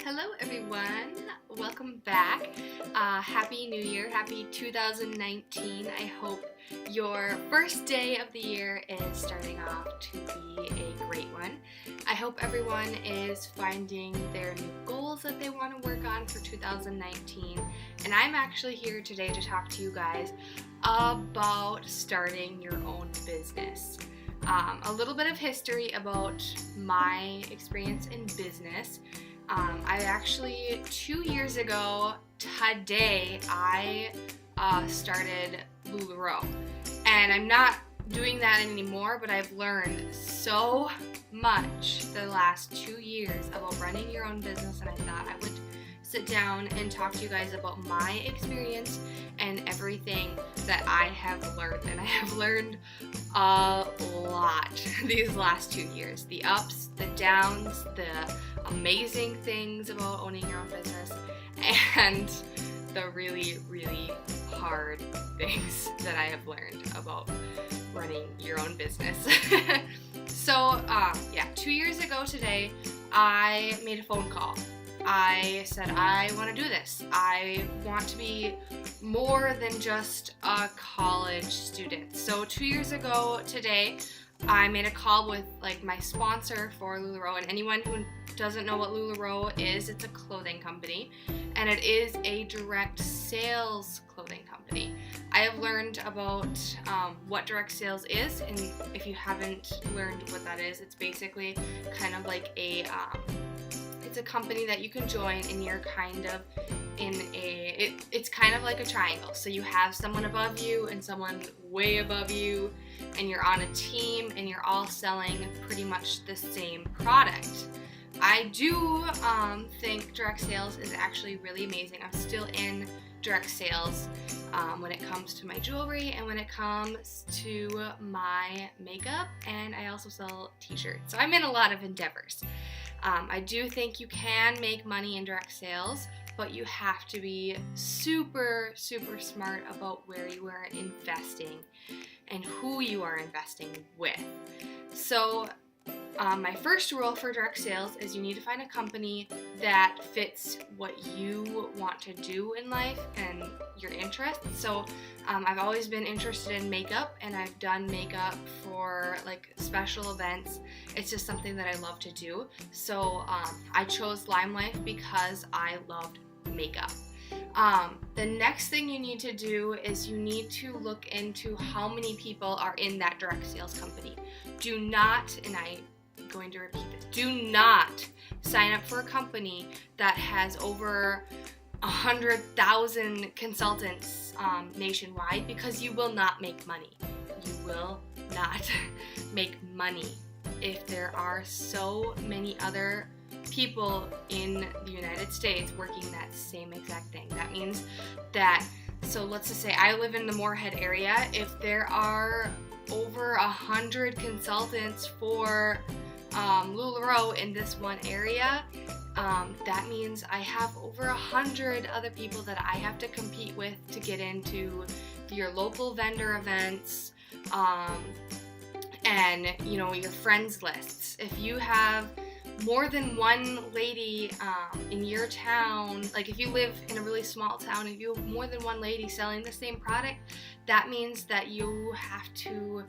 Hello everyone, welcome back. Happy New Year, happy 2019. I hope your first day of the year is starting off to be a great one. I hope everyone is finding their new goals that they want to work on for 2019. And I'm actually here today to talk to you guys about starting your own business. A little bit of history about my experience in business. I actually, 2 years ago today, I started LuLaRoe. And I'm not doing that anymore, but I've learned so much the last 2 years about running your own business, and I thought I would sit down and talk to you guys about my experience and everything that I have learned. And I have learned a lot these last 2 years. The ups, the downs, the amazing things about owning your own business, and the really, really hard things that I have learned about running your own business. So, 2 years ago today, I made a phone call. I said, I want to do this. I want to be more than just a college student. So 2 years ago today, I made a call with my sponsor for LuLaRoe, and anyone who doesn't know what LuLaRoe is, it's a clothing company, and it is a direct sales clothing company. I have learned about what direct sales is, and if you haven't learned what that is, it's basically kind of like it's a company that you can join, and you're kind of it's kind of like a triangle. So you have someone above you and someone way above you, and you're on a team, and you're all selling pretty much the same product. I do think direct sales is actually really amazing. I'm still in direct sales when it comes to my jewelry and when it comes to my makeup, and I also sell t-shirts. So I'm in a lot of endeavors. I do think you can make money in direct sales, but you have to be super, super smart about where you are investing and who you are investing with. So my first rule for direct sales is you need to find a company that fits what you want to do in life and your interests. So I've always been interested in makeup, and I've done makeup for special events. It's just something that I love to do. So I chose Limelife because I loved makeup. The next thing you need to do is you need to look into how many people are in that direct sales company. Do not, and I'm going to repeat this, do not sign up for a company that has over 100,000 consultants nationwide, because you will not make money. You will not make money if there are so many other people in the United States working that same exact thing. That means that, so let's just say I live in the Moorhead area. If there are over 100 consultants for LuLaRoe in this one area, that means I have over 100 other people that I have to compete with to get into your local vendor events, and your friends lists. If you have more than one lady in your town, if you live in a really small town, if you have more than one lady selling the same product, that means that you have to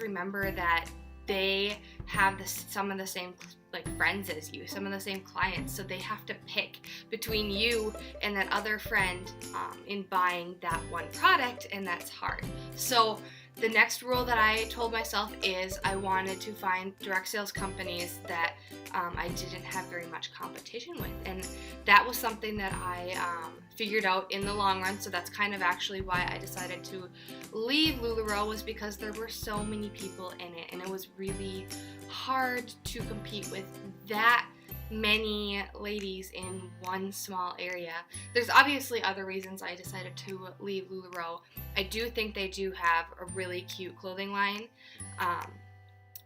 remember that they have some of the same friends as you, some of the same clients, so they have to pick between you and that other friend in buying that one product, and that's hard. So the next rule that I told myself is I wanted to find direct sales companies that I didn't have very much competition with, and that was something that I figured out in the long run. So that's kind of actually why I decided to leave LuLaRoe, was because there were so many people in it, and it was really hard to compete with that many ladies in one small area. There's obviously other reasons I decided to leave LuLaRoe. I do think they do have a really cute clothing line,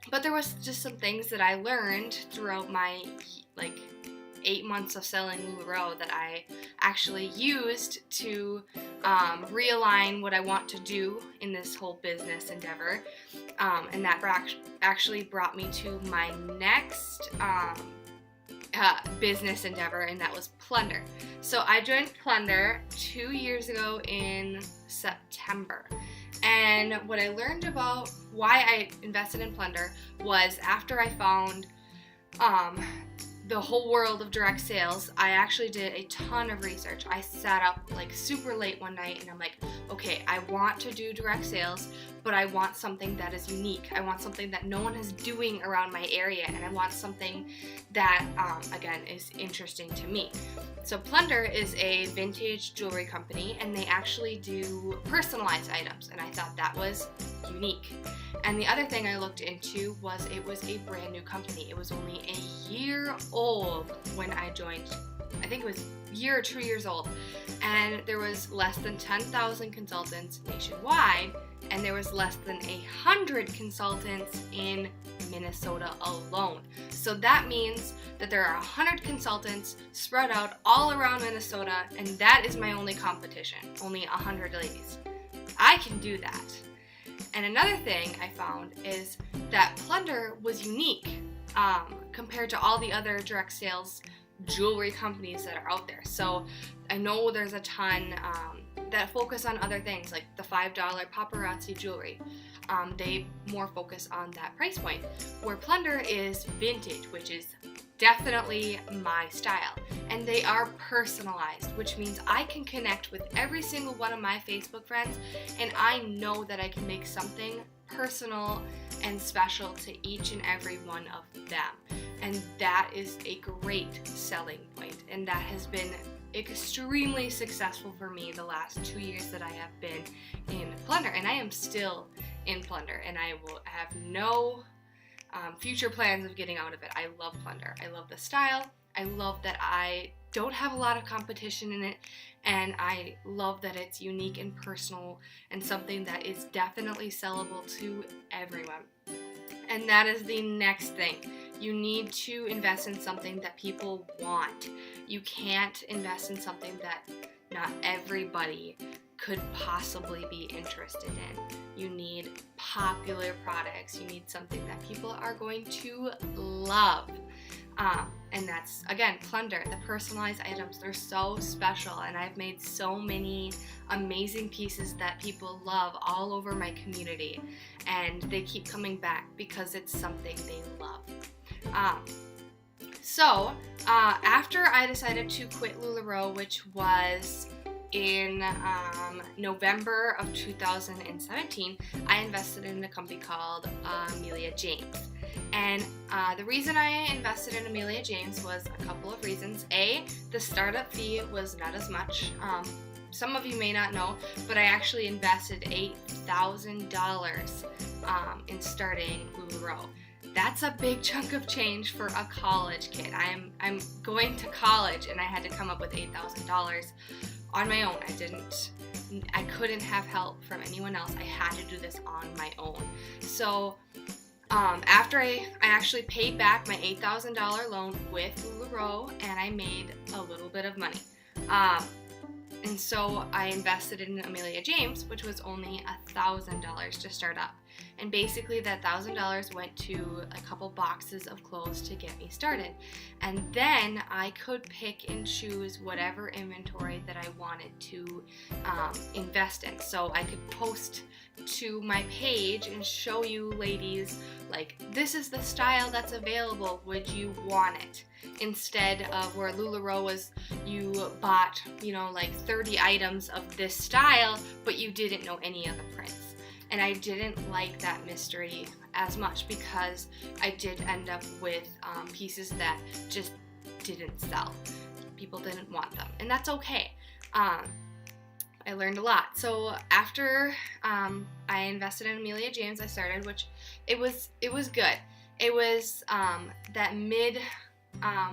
but there was just some things that I learned throughout my 8 months of selling LuLaRoe that I actually used to realign what I want to do in this whole business endeavor, and that actually brought me to my next business endeavor, and that was Plunder. So I joined Plunder 2 years ago in September. And what I learned about why I invested in Plunder was after I found the whole world of direct sales, I actually did a ton of research. I sat up like super late one night and I'm like, okay, I want to do direct sales, but I want something that is unique. I want something that no one is doing around my area, and I want something that, again, is interesting to me. So Plunder is a vintage jewelry company, and they actually do personalized items, and I thought that was unique. And the other thing I looked into was it was a brand new company. It was only a year old when I joined. I think it was a year or 2 years old. And there was less than 10,000 consultants nationwide, and there was less than 100 consultants in Minnesota alone. So that means that there are 100 consultants spread out all around Minnesota, and that is my only competition, only 100 ladies. I can do that. And another thing I found is that Plunder was unique compared to all the other direct sales jewelry companies that are out there. So I know there's a ton that focus on other things, like the $5 paparazzi jewelry. They more focus on that price point, where Plunder is vintage, which is definitely my style. And they are personalized, which means I can connect with every single one of my Facebook friends, and I know that I can make something personal and special to each and every one of them. And that is a great selling point, and that has been extremely successful for me the last 2 years that I have been in Plunder, and I am still in Plunder, and I will have no future plans of getting out of it. I love Plunder. I love the style. I love that I don't have a lot of competition in it, and I love that it's unique and personal and something that is definitely sellable to everyone. And that is the next thing. You need to invest in something that people want. You can't invest in something that not everybody could possibly be interested in. You need popular products. You need something that people are going to love. And that's, again, Plunder. The personalized items, they're so special, and I've made so many amazing pieces that people love all over my community, and they keep coming back because it's something they love. So after I decided to quit LuLaRoe, which was in November of 2017, I invested in a company called Amelia James. And the reason I invested in Amelia James was a couple of reasons. A, the startup fee was not as much. Some of you may not know, but I actually invested $8,000 in starting LuLaRoe. That's a big chunk of change for a college kid. I'm going to college, and I had to come up with $8,000 on my own. I couldn't have help from anyone else. I had to do this on my own. So after I actually paid back my $8,000 loan with LuLaRoe, and I made a little bit of money. And so I invested in Amelia James, which was only $1,000 to start up. And basically that $1,000 went to a couple boxes of clothes to get me started. And then I could pick and choose whatever inventory that I wanted to invest in. So I could post to my page and show you ladies, like, this is the style that's available, would you want it? Instead of where LuLaRoe was, you bought, like 30 items of this style, but you didn't know any of the prints. And I didn't like that mystery as much because I did end up with pieces that just didn't sell. People didn't want them, and that's okay. I learned a lot. So after I invested in Amelia James, I started, which it was good. It was that mid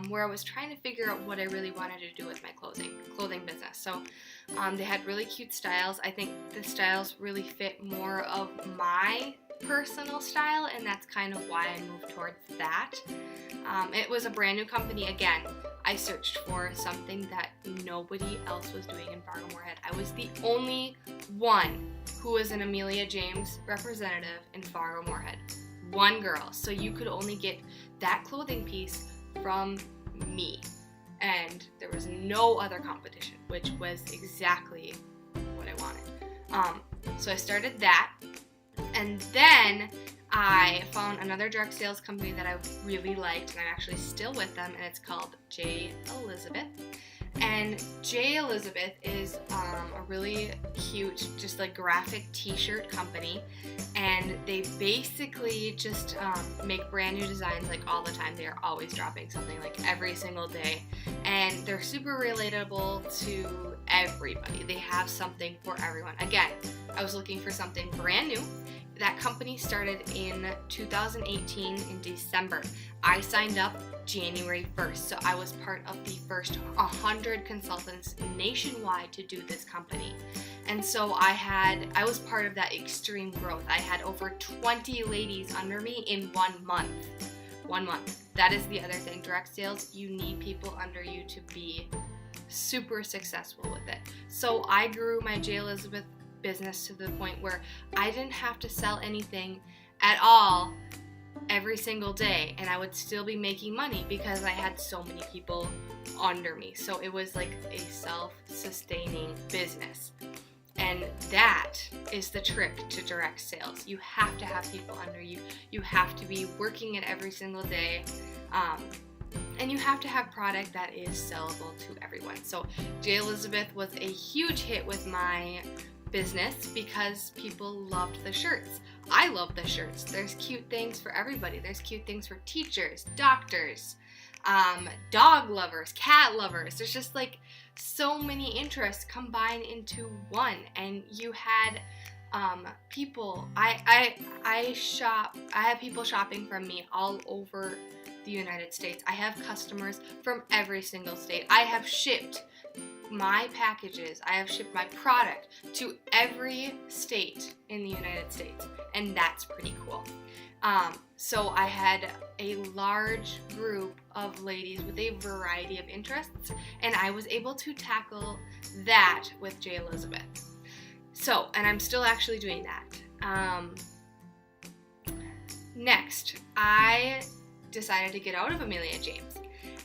where I was trying to figure out what I really wanted to do with my clothing business. So they had really cute styles. I think the styles really fit more of my personal style, and that's kind of why I moved towards that. It was a brand new company. Again, I searched for something that nobody else was doing in Fargo-Moorhead. I was the only one who was an Amelia James representative in Fargo-Moorhead. One girl. So you could only get that clothing piece from me. And there was no other competition, which was exactly what I wanted. So I started that, and then I found another direct sales company that I really liked, and I'm actually still with them, and it's called J. Elizabeth. And J. Elizabeth is a really cute, just like graphic t-shirt company, and they basically just make brand new designs like all the time. They are always dropping something like every single day, and they're super relatable to everybody. They have something for everyone. Again, I was looking for something brand new. That company started in 2018 in December. I signed up January 1st, so I was part of the first 100 consultants nationwide to do this company. And so I was part of that extreme growth. I had over 20 ladies under me in 1 month. 1 month. That is the other thing. Direct sales, you need people under you to be super successful with it. So I grew my J. Elizabeth business to the point where I didn't have to sell anything at all every single day, and I would still be making money because I had so many people under me. So it was like a self-sustaining business, and that is the trick to direct sales. You have to have people under you. You have to be working it every single day, and you have to have product that is sellable to everyone. So J. Elizabeth was a huge hit with my business because people loved the shirts. I love the shirts. There's cute things for everybody. There's cute things for teachers, doctors, dog lovers, cat lovers. There's just like so many interests combined into one. And you had people. I have people shopping from me all over the United States. I have customers from every single state. I have shipped my packages, I have shipped my product to every state in the United States, and that's pretty cool. So I had a large group of ladies with a variety of interests, and I was able to tackle that with J. Elizabeth. So, and I'm still actually doing that. Next, I decided to get out of Amelia James.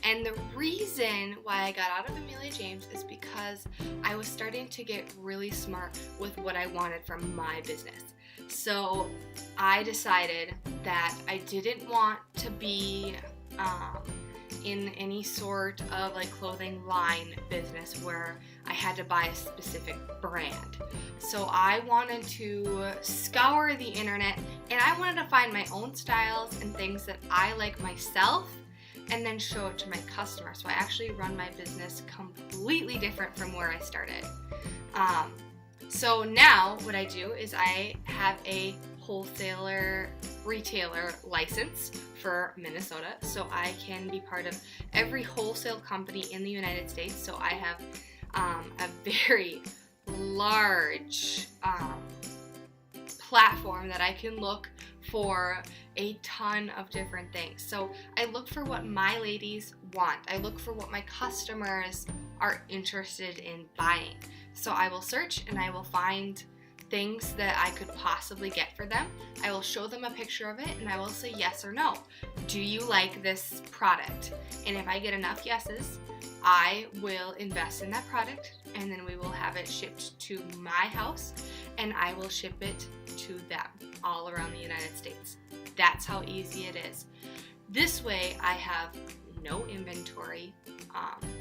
And the reason why I got out of Amelia James is because I was starting to get really smart with what I wanted from my business. So I decided that I didn't want to be in any sort of like clothing line business where I had to buy a specific brand. So I wanted to scour the internet, and I wanted to find my own styles and things that I like myself, and then show it to my customers. So I actually run my business completely different from where I started. So now what I do is I have a wholesaler retailer license for Minnesota, so I can be part of every wholesale company in the United States. So I have a very large platform that I can look for a ton of different things. So I look for what my ladies want. I look for what my customers are interested in buying. So I will search and I will find things that I could possibly get for them. I will show them a picture of it and I will say yes or no. Do you like this product? And if I get enough yeses, I will invest in that product, and then we will have it shipped to my house, and I will ship it to them all around the United States. That's how easy it is. This way I have no inventory.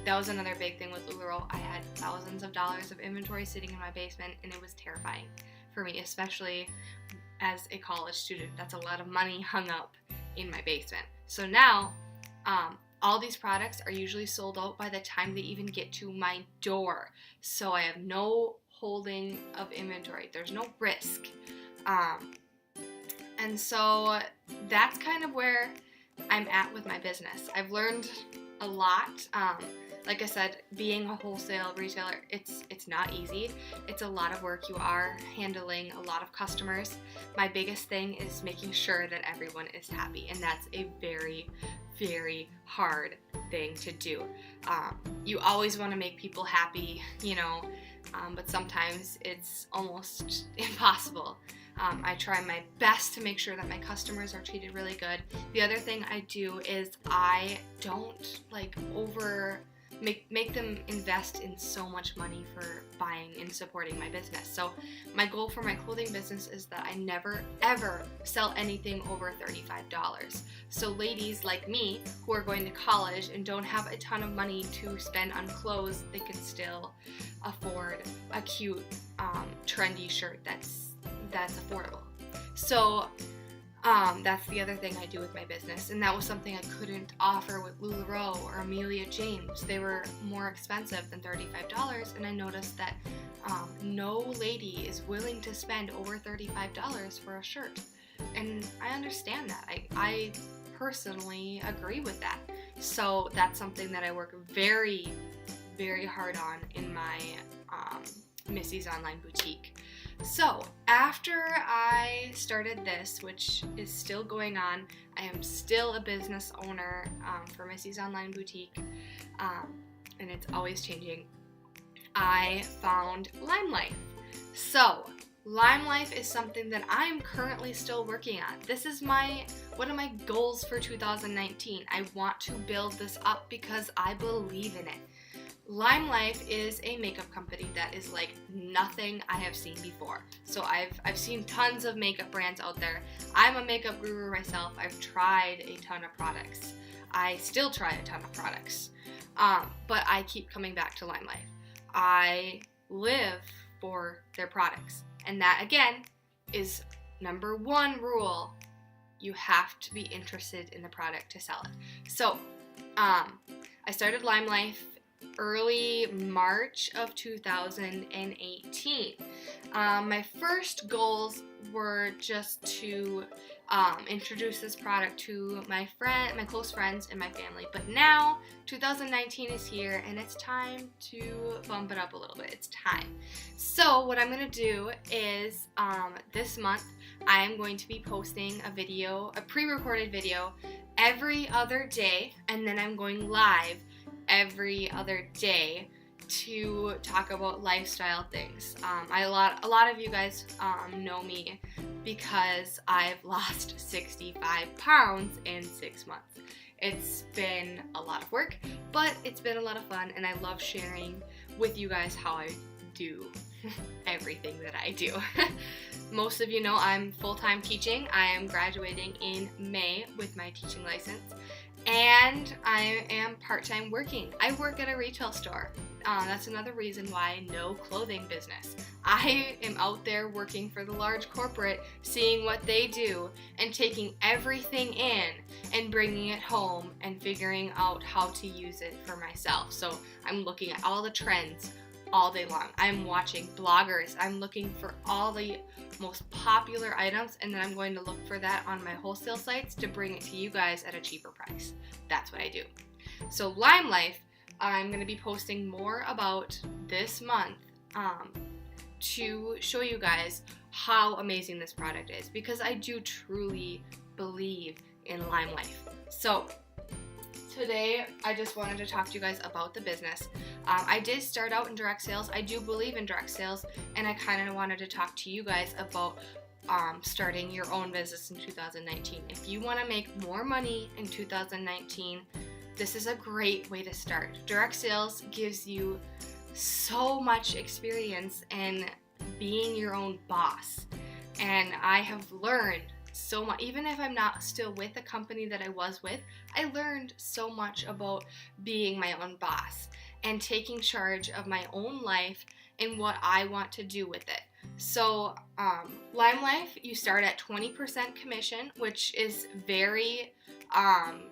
That was another big thing with LuLaRoe. I had thousands of dollars of inventory sitting in my basement, and it was terrifying for me, especially as a college student. That's a lot of money hung up in my basement. So now, all these products are usually sold out by the time they even get to my door. So I have no holding of inventory. There's no risk. And so that's kind of where I'm at with my business. I've learned a lot. Like I said, being a wholesale retailer, it's not easy. It's a lot of work. You are handling a lot of customers. My biggest thing is making sure that everyone is happy, and that's a very, very hard thing to do. You always want to make people happy, but sometimes it's almost impossible. I try my best to make sure that my customers are treated really good. The other thing I do is I don't make them invest in so much money for buying and supporting my business. So my goal for my clothing business is that I never ever sell anything over $35. So ladies like me who are going to college and don't have a ton of money to spend on clothes, they can still afford a cute trendy shirt that's affordable. So that's the other thing I do with my business, and that was something I couldn't offer with LuLaRoe or Amelia James. They were more expensive than $35, and I noticed that no lady is willing to spend over $35 for a shirt, and I understand that. I personally agree with that. So that's something that I work very, very hard on in my Missy's Online Boutique. So after I started this, which is still going on, I am still a business owner for Missy's Online Boutique, and it's always changing. I found LimeLife. So LimeLife is something that I'm currently still working on. This is one of my goals for 2019. I want to build this up because I believe in it. LimeLife is a makeup company that is like nothing I have seen before. So I've seen tons of makeup brands out there. I'm a makeup guru myself. I've tried a ton of products. I still try a ton of products. But I keep coming back to LimeLife. I live for their products. And that, again, is number one rule. You have to be interested in the product to sell it. So I started LimeLife early March of 2018. My first goals were just to introduce this product to my close friends and my family. But now 2019 is here and it's time to bump it up a little bit. It's time. So what I'm going to do is this month I'm going to be posting a pre-recorded video every other day, and then I'm going live every other day to talk about lifestyle things. A lot of you guys know me because I've lost 65 pounds in 6 months. It's been a lot of work, but it's been a lot of fun, and I love sharing with you guys how I do everything that I do. Most of you know I'm full-time teaching. I am graduating in May with my teaching license. And I am part-time working. I work at a retail store. That's another reason why no clothing business. I am out there working for the large corporate, seeing what they do and taking everything in and bringing it home and figuring out how to use it for myself. So I'm looking at all the trends all day long. I'm watching bloggers. I'm looking for all the most popular items, and then I'm going to look for that on my wholesale sites to bring it to you guys at a cheaper price. That's what I do. So LimeLife, I'm going to be posting more about this month to show you guys how amazing this product is, because I do truly believe in LimeLife. So today, I just wanted to talk to you guys about the business. I did start out in direct sales. I do believe in direct sales, and I kind of wanted to talk to you guys about starting your own business in 2019. If you want to make more money in 2019, this is a great way to start. Direct sales gives you so much experience in being your own boss, and I have learned so much. Even if I'm not still with the company that I was with, I learned so much about being my own boss and taking charge of my own life and what I want to do with it. So LimeLife, you start at 20% commission, which is very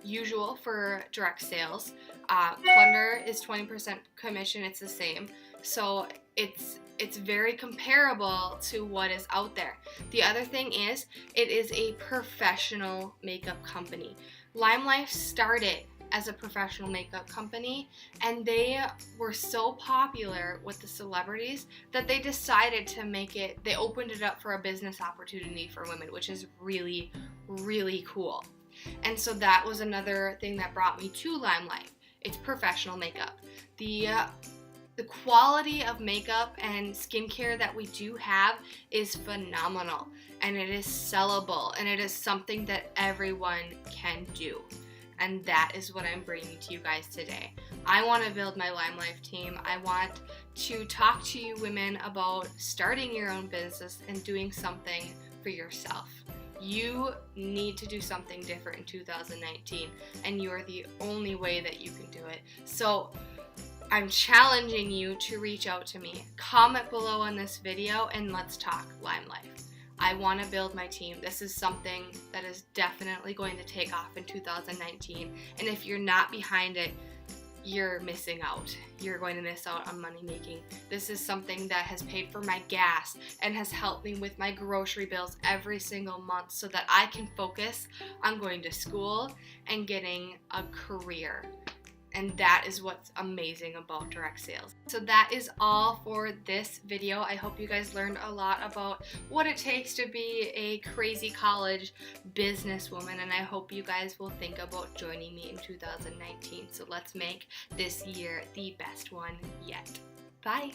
usual for direct sales. Plunder is 20% commission. It's the same. So it's very comparable to what is out there. The other thing is, it is a professional makeup company. LimeLife started as a professional makeup company, and they were so popular with the celebrities that they decided to they opened it up for a business opportunity for women, which is really, really cool. And so that was another thing that brought me to LimeLife. It's professional makeup. The The quality of makeup and skincare that we do have is phenomenal, and it is sellable, and it is something that everyone can do. And that is what I'm bringing to you guys today. I want to build my Lime Life team. I want to talk to you women about starting your own business and doing something for yourself. You need to do something different in 2019, and you are the only way that you can do it. So I'm challenging you to reach out to me. Comment below on this video and let's talk Lime Life. I want to build my team. This is something that is definitely going to take off in 2019. And if you're not behind it, you're missing out. You're going to miss out on money making. This is something that has paid for my gas and has helped me with my grocery bills every single month so that I can focus on going to school and getting a career. And that is what's amazing about direct sales. So that is all for this video. I hope you guys learned a lot about what it takes to be a crazy college businesswoman, and I hope you guys will think about joining me in 2019. So let's make this year the best one yet. Bye.